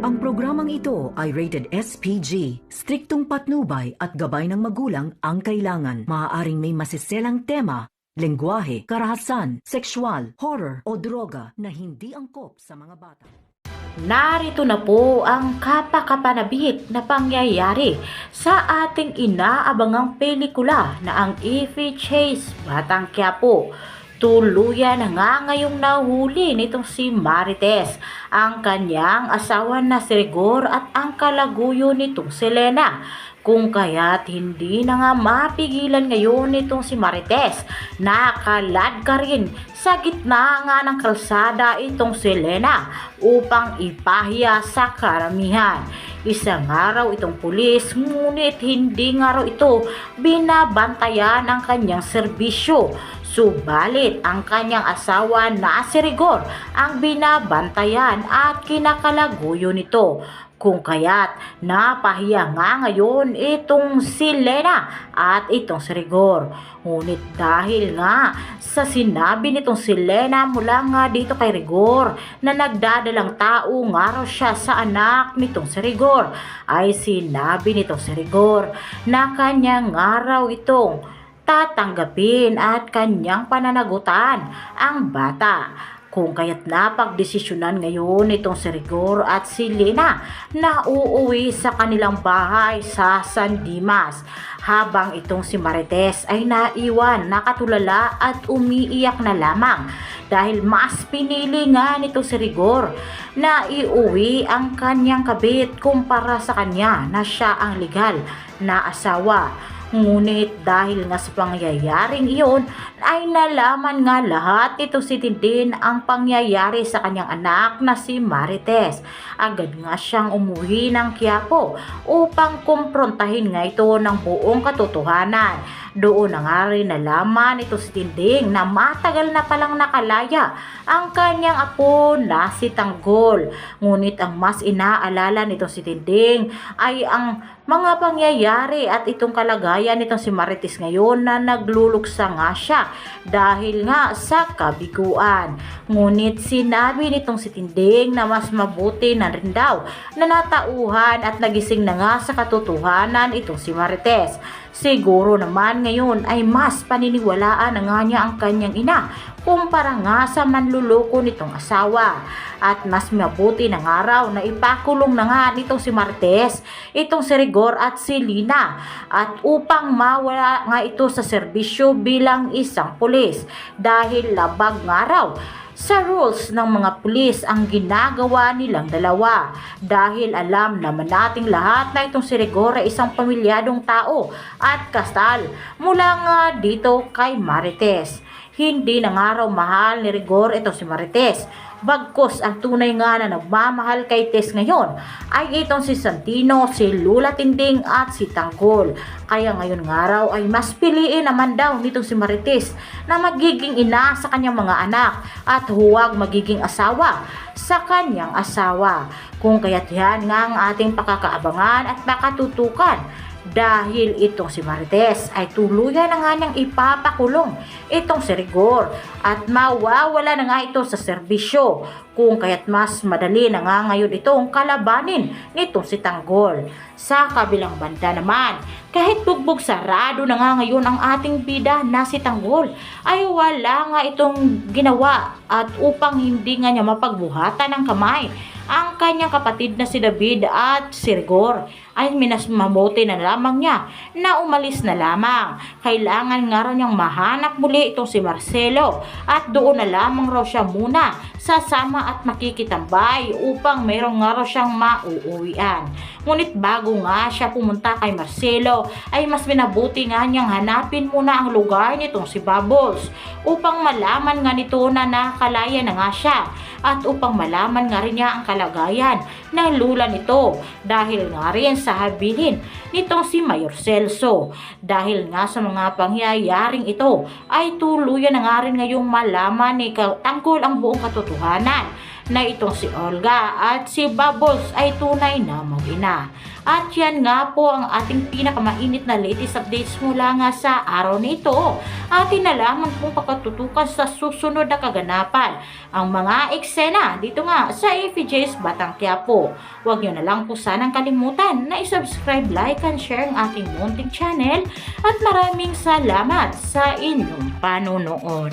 Ang programang ito ay rated SPG. Striktong patnubay at gabay ng magulang ang kailangan. Maaaring may masiselang tema, lengguwahe, karahasan, sexual, horror o droga na hindi angkop sa mga bata. Narito na po ang kapakapanabik na pangyayari sa ating inaabangang pelikula na ang Effie Chase, Batang Quiapo. Tuluyan na nga ngayong nahuli nitong si Marites, ang kanyang asawa na si Rigor at ang kalaguyo nitong Selena. Kung kaya't hindi na nga mapigilan ngayon nitong si Marites, nakalad ka rin sa gitna nga ng kalsada itong Selena upang ipahiya sa karamihan. Isang araw itong pulis, ngunit hindi nga raw ito binabantayan ang kanyang serbisyo. Subalit ang kanyang asawa na si Rigor ang binabantayan at kinakalaguyo nito. Kung kaya't napahiya nga ngayon itong si Lena at itong si Rigor. Ngunit dahil nga sa sinabi nitong si Lena mula nga dito kay Rigor na nagdadalang tao nga raw siya sa anak nitong si Rigor, ay sinabi nitong si Rigor na kanyang araw itong tatanggapin at kanyang pananagutan ang bata. Kung kaya't napagdesisyonan ngayon itong si Rigor at si Lena na uuwi sa kanilang bahay sa San Dimas, habang itong si Marites ay naiwan, nakatulala at umiiyak na lamang dahil mas pinili nga nito si Rigor na iuwi ang kanyang kabit kumpara sa kanya na siya ang legal na asawa. Ngunit dahil nga sa pangyayaring iyon ay nalaman nga lahat ito si Tintin ang pangyayari sa kanyang anak na si Marites. Agad nga siyang umuwi ng Quiapo upang kumprontahin nga ito ng buong katotohanan. Doon na nga rin nalaman ito si Tinding na matagal na palang nakalaya ang kanyang apo na si Tanggol. Ngunit ang mas inaalala nito si Tinding ay ang mga pangyayari at itong kalagayan nitong si Marites ngayon na nagluluksa nga siya dahil nga sa kabiguan. Ngunit sinabi nitong si Tinding na mas mabuti na rin daw na natauhan at nagising na nga sa katotohanan itong si Marites. Siguro naman ngayon ay mas paniniwalaan na nga niya ang kanyang ina kumpara nga sa manluloko nitong asawa. At mas mabuti ng araw na ipakulong na nga nitong si Marites, itong si Rigor at si Lina, at upang mawala nga ito sa serbisyo bilang isang pulis dahil labag nga raw sa rules ng mga pulis ang ginagawa nilang dalawa. Dahil alam naman nating lahat na itong si Rigor ay isang pamilyadong tao at kasal mula nga dito kay Marites. Hindi na nga raw mahal ni Rigor ito si Marites. Bagkus ang tunay nga na nagmamahal kay Tess ngayon ay itong si Santino, si Lula Tinding at si Tanggol. Kaya ngayon nga raw ay mas piliin naman daw nitong si Marites na magiging ina sa kanyang mga anak at huwag magiging asawa sa kanyang asawa. Kung kaya't yan nga ang ating pakakaabangan at pakatutukan. Dahil itong si Marites ay tuluyan na nga niyang ipapakulong itong si Rigor at mawawala na nga ito sa serbisyo. Kung kaya't mas madali na nga ngayon itong kalabanin nitong si Tanggol. Sa kabilang banda naman, kahit bugbog sarado na nga ngayon ang ating bida na si Tanggol, ay wala nga itong ginawa at upang hindi nga niya mapagbuhatan ng kamay ang kanyang kapatid na si David at si Rigor, ay minas mabuti na lamang niya na umalis na lamang. Kailangan nga raw niyang mahanap muli itong si Marcelo at doon na lamang raw siya muna sasama at makikitambay upang mayroong nga raw siyang mauuwian. Ngunit bago nga siya pumunta kay Marcelo ay mas minabuti nga niyang hanapin muna ang lugar nitong si Bubbles upang malaman nga nito na nakalaya na nga siya at upang malaman nga rin niya ang kalagayan ng lula nito dahil nga rin sa habilin nitong si Mayor Celso. Dahil nga sa mga pangyayaring ito ay tuluyan na nga rin ngayong malaman ni Tanggol ang buong katotohanan na itong si Olga at si Bubbles ay tunay na mag-ina. At yan nga po ang ating pinakamainit na latest updates mula nga sa araw nito. Atin nalaman kung pagkatutukan sa susunod na kaganapan ang mga eksena dito nga sa FJ's Batang Quiapo. Huwag nyo na lang po sanang kalimutan na i-subscribe, like, and share ang ating munting channel at maraming salamat sa inyong panonood.